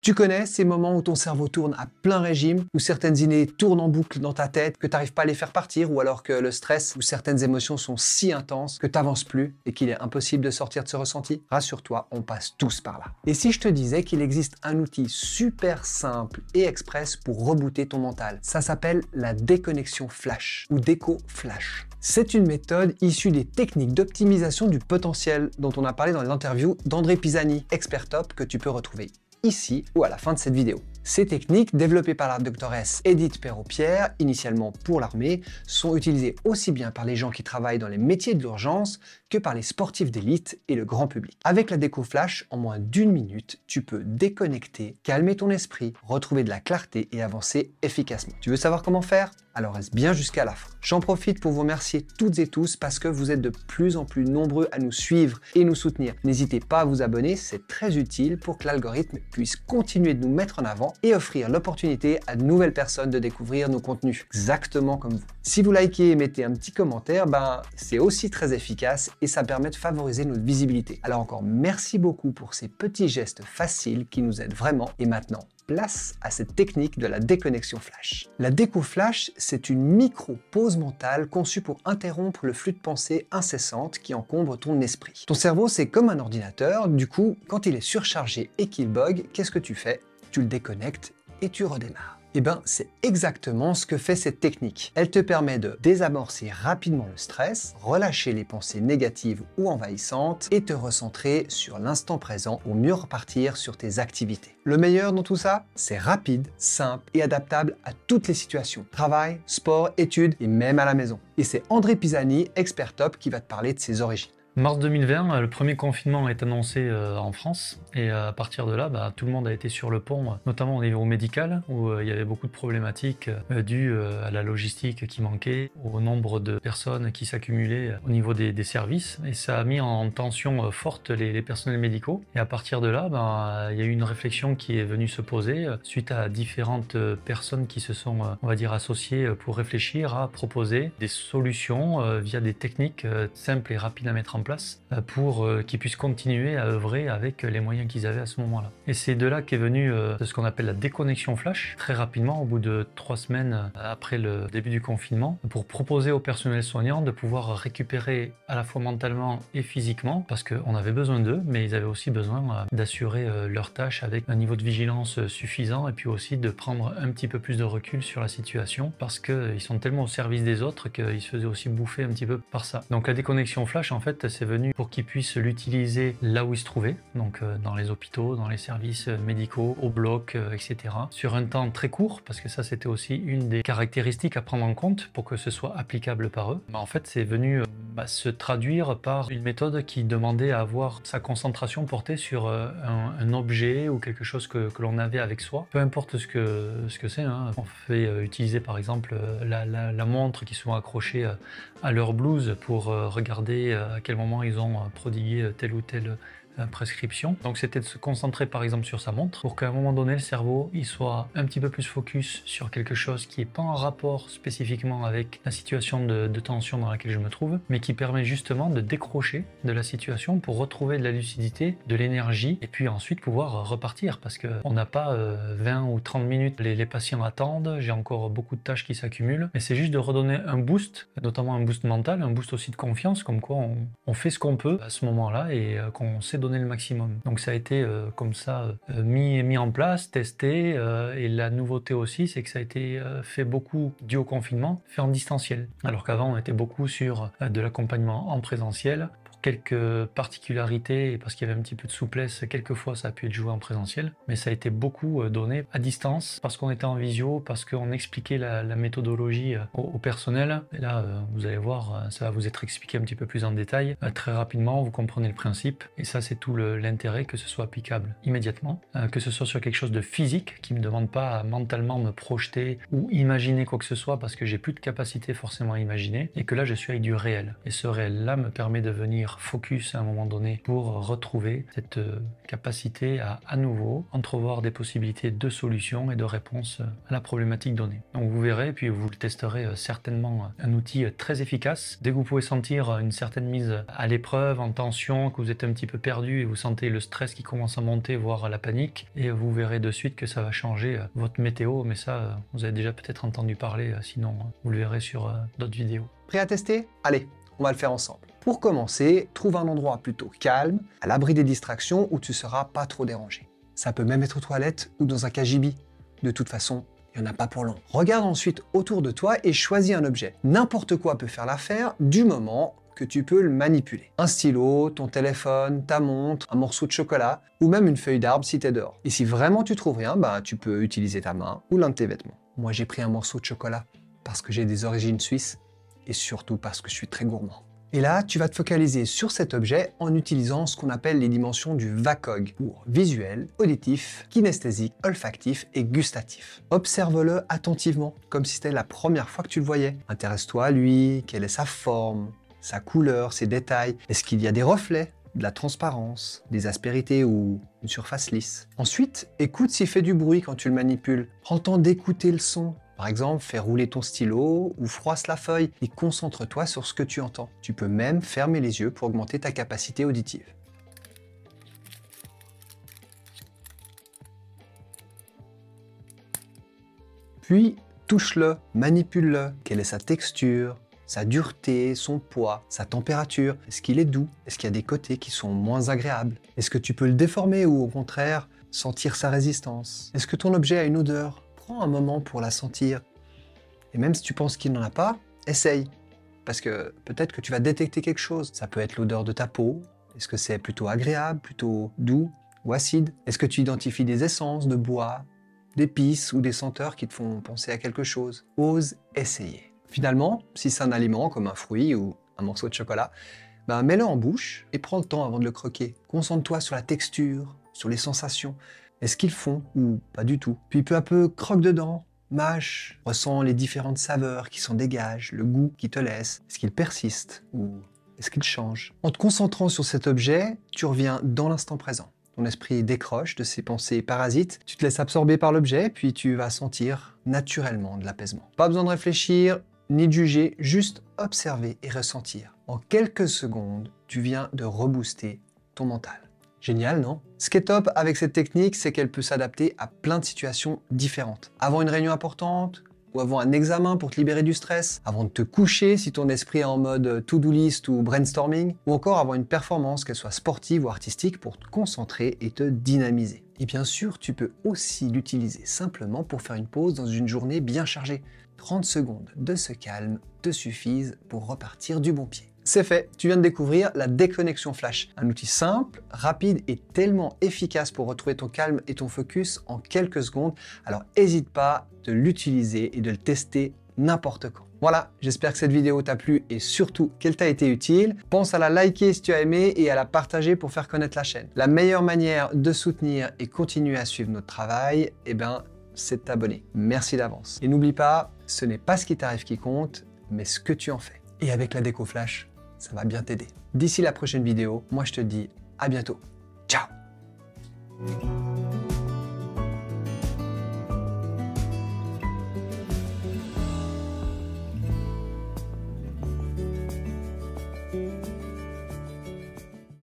Tu connais ces moments où ton cerveau tourne à plein régime, où certaines idées tournent en boucle dans ta tête, que tu n'arrives pas à les faire partir, ou alors que le stress ou certaines émotions sont si intenses que tu n'avances plus et qu'il est impossible de sortir de ce ressenti? Rassure-toi, on passe tous par là. Et si je te disais qu'il existe un outil super simple et express pour rebooter ton mental? Ça s'appelle la déconnexion flash ou déco flash. C'est une méthode issue des techniques d'optimisation du potentiel dont on a parlé dans l'interview d'André Pisani, expert top, que tu peux retrouver ici ou à la fin de cette vidéo. Ces techniques, développées par la doctoresse Edith Perrault-Pierre, initialement pour l'armée, sont utilisées aussi bien par les gens qui travaillent dans les métiers de l'urgence que par les sportifs d'élite et le grand public. Avec la déco flash, en moins d'1 minute, tu peux déconnecter, calmer ton esprit, retrouver de la clarté et avancer efficacement. Tu veux savoir comment faire? Alors reste bien jusqu'à la fin. J'en profite pour vous remercier toutes et tous parce que vous êtes de plus en plus nombreux à nous suivre et nous soutenir. N'hésitez pas à vous abonner, c'est très utile pour que l'algorithme puisse continuer de nous mettre en avant et offrir l'opportunité à de nouvelles personnes de découvrir nos contenus, exactement comme vous. Si vous likez et mettez un petit commentaire, c'est aussi très efficace et ça permet de favoriser notre visibilité. Alors encore merci beaucoup pour ces petits gestes faciles qui nous aident vraiment. Et maintenant, place à cette technique de la déconnexion flash. La déco flash, c'est une micro-pause mentale conçue pour interrompre le flux de pensée incessante qui encombre ton esprit. Ton cerveau, c'est comme un ordinateur, du coup, quand il est surchargé et qu'il bug, qu'est-ce que tu fais? Tu le déconnectes et tu redémarres. Eh bien, c'est exactement ce que fait cette technique. Elle te permet de désamorcer rapidement le stress, relâcher les pensées négatives ou envahissantes et te recentrer sur l'instant présent ou mieux repartir sur tes activités. Le meilleur dans tout ça, c'est rapide, simple et adaptable à toutes les situations. Travail, sport, études et même à la maison. Et c'est André Pisani, expert top, qui va te parler de ses origines. Mars 2020, le premier confinement est annoncé en France et à partir de là, tout le monde a été sur le pont, notamment au niveau médical où il y avait beaucoup de problématiques dues à la logistique qui manquait, au nombre de personnes qui s'accumulaient au niveau des services et ça a mis en tension forte les personnels médicaux. Et à partir de là, il y a eu une réflexion qui est venue se poser suite à différentes personnes qui se sont, on va dire, associées pour réfléchir à proposer des solutions via des techniques simples et rapides à mettre en place pour qu'ils puissent continuer à œuvrer avec les moyens qu'ils avaient à ce moment-là. Et c'est de là qu'est venu ce qu'on appelle la déconnexion flash, très rapidement, au bout de 3 semaines après le début du confinement, pour proposer au personnel soignant de pouvoir récupérer à la fois mentalement et physiquement, parce qu'on avait besoin d'eux, mais ils avaient aussi besoin d'assurer leurs tâches avec un niveau de vigilance suffisant et puis aussi de prendre un petit peu plus de recul sur la situation, parce qu'ils sont tellement au service des autres qu'ils se faisaient aussi bouffer un petit peu par ça. Donc la déconnexion flash, en fait, c'est venu pour qu'ils puissent l'utiliser là où ils se trouvaient, donc dans les hôpitaux, dans les services médicaux, au bloc, etc. Sur un temps très court, parce que ça c'était aussi une des caractéristiques à prendre en compte pour que ce soit applicable par eux. En fait, c'est venu se traduire par une méthode qui demandait à avoir sa concentration portée sur un objet ou quelque chose que l'on avait avec soi, peu importe ce que c'est. On fait utiliser par exemple la montre qui sont accrochées à leur blouse pour regarder à quel moment ils ont prodigué telle ou telle prescription. Donc c'était de se concentrer par exemple sur sa montre pour qu'à un moment donné le cerveau il soit un petit peu plus focus sur quelque chose qui n'est pas en rapport spécifiquement avec la situation de tension dans laquelle je me trouve, mais qui permet justement de décrocher de la situation pour retrouver de la lucidité, de l'énergie et puis ensuite pouvoir repartir, parce qu'on n'a pas 20 ou 30 minutes, les patients attendent, j'ai encore beaucoup de tâches qui s'accumulent, mais c'est juste de redonner un boost, notamment un boost mental, un boost aussi de confiance, comme quoi on fait ce qu'on peut à ce moment-là et qu'on sait donner le maximum. Donc ça a été comme ça mis en place, testé et la nouveauté aussi c'est que ça a été fait beaucoup dû au confinement, fait en distanciel. Alors qu'avant on était beaucoup sur de l'accompagnement en présentiel. Quelques particularités, parce qu'il y avait un petit peu de souplesse, quelquefois ça a pu être joué en présentiel, mais ça a été beaucoup donné à distance, parce qu'on était en visio, parce qu'on expliquait la méthodologie au personnel. Et là, vous allez voir, ça va vous être expliqué un petit peu plus en détail. Très rapidement, vous comprenez le principe, et ça c'est tout l'intérêt, que ce soit applicable immédiatement, que ce soit sur quelque chose de physique, qui ne me demande pas à mentalement me projeter ou imaginer quoi que ce soit, parce que j'ai plus de capacité forcément à imaginer, et que là je suis avec du réel. Et ce réel-là me permet de venir dire focus à un moment donné pour retrouver cette capacité à nouveau entrevoir des possibilités de solutions et de réponses à la problématique donnée. Donc vous verrez, puis vous le testerez certainement, un outil très efficace. Dès que vous pouvez sentir une certaine mise à l'épreuve, en tension, que vous êtes un petit peu perdu et vous sentez le stress qui commence à monter, voire la panique, et vous verrez de suite que ça va changer votre météo, mais ça, vous avez déjà peut-être entendu parler, sinon vous le verrez sur d'autres vidéos. Prêt à tester? Allez, on va le faire ensemble. Pour commencer, trouve un endroit plutôt calme, à l'abri des distractions où tu ne seras pas trop dérangé. Ça peut même être aux toilettes ou dans un cagibi. De toute façon, il n'y en a pas pour long. Regarde ensuite autour de toi et choisis un objet. N'importe quoi peut faire l'affaire du moment que tu peux le manipuler. Un stylo, ton téléphone, ta montre, un morceau de chocolat ou même une feuille d'arbre si t'es dehors. Et si vraiment tu trouves rien, tu peux utiliser ta main ou l'un de tes vêtements. Moi j'ai pris un morceau de chocolat parce que j'ai des origines suisses et surtout parce que je suis très gourmand. Et là, tu vas te focaliser sur cet objet en utilisant ce qu'on appelle les dimensions du VACOG, pour visuel, auditif, kinesthésique, olfactif et gustatif. Observe-le attentivement, comme si c'était la première fois que tu le voyais. Intéresse-toi à lui, quelle est sa forme, sa couleur, ses détails. Est-ce qu'il y a des reflets, de la transparence, des aspérités ou une surface lisse? Ensuite, écoute s'il fait du bruit quand tu le manipules. Prends le temps d'écouter le son. Par exemple, fais rouler ton stylo ou froisse la feuille et concentre-toi sur ce que tu entends. Tu peux même fermer les yeux pour augmenter ta capacité auditive. Puis, touche-le, manipule-le. Quelle est sa texture, sa dureté, son poids, sa température? Est-ce qu'il est doux? Est-ce qu'il y a des côtés qui sont moins agréables? Est-ce que tu peux le déformer ou au contraire sentir sa résistance? Est-ce que ton objet a une odeur? Prends un moment pour la sentir. Et même si tu penses qu'il n'en a pas, essaye. Parce que peut-être que tu vas détecter quelque chose. Ça peut être l'odeur de ta peau. Est-ce que c'est plutôt agréable, plutôt doux ou acide? Est-ce que tu identifies des essences de bois, d'épices ou des senteurs qui te font penser à quelque chose? Ose essayer. Finalement, si c'est un aliment comme un fruit ou un morceau de chocolat, mets-le en bouche et prends le temps avant de le croquer. Concentre-toi sur la texture, sur les sensations. Est-ce qu'ils font ou pas du tout? Puis peu à peu, croque dedans, mâche, ressens les différentes saveurs qui s'en dégagent, le goût qui te laisse. Est-ce qu'il persiste ou est-ce qu'il change? En te concentrant sur cet objet, tu reviens dans l'instant présent. Ton esprit décroche de ses pensées parasites, tu te laisses absorber par l'objet, puis tu vas sentir naturellement de l'apaisement. Pas besoin de réfléchir, ni de juger, juste observer et ressentir. En quelques secondes, tu viens de rebooster ton mental. Génial, non? Ce qui est top avec cette technique, c'est qu'elle peut s'adapter à plein de situations différentes. Avant une réunion importante, ou avant un examen pour te libérer du stress, avant de te coucher si ton esprit est en mode to-do list ou brainstorming, ou encore avant une performance, qu'elle soit sportive ou artistique, pour te concentrer et te dynamiser. Et bien sûr, tu peux aussi l'utiliser simplement pour faire une pause dans une journée bien chargée. 30 secondes de ce calme te suffisent pour repartir du bon pied. C'est fait, tu viens de découvrir la déconnexion flash, un outil simple, rapide et tellement efficace pour retrouver ton calme et ton focus en quelques secondes. Alors n'hésite pas de l'utiliser et de le tester n'importe quand. Voilà, j'espère que cette vidéo t'a plu et surtout qu'elle t'a été utile. Pense à la liker si tu as aimé et à la partager pour faire connaître la chaîne. La meilleure manière de soutenir et continuer à suivre notre travail, c'est de t'abonner. Merci d'avance. Et n'oublie pas, ce n'est pas ce qui t'arrive qui compte, mais ce que tu en fais. Et avec la déco flash, ça va bien t'aider. D'ici la prochaine vidéo, moi je te dis à bientôt. Ciao!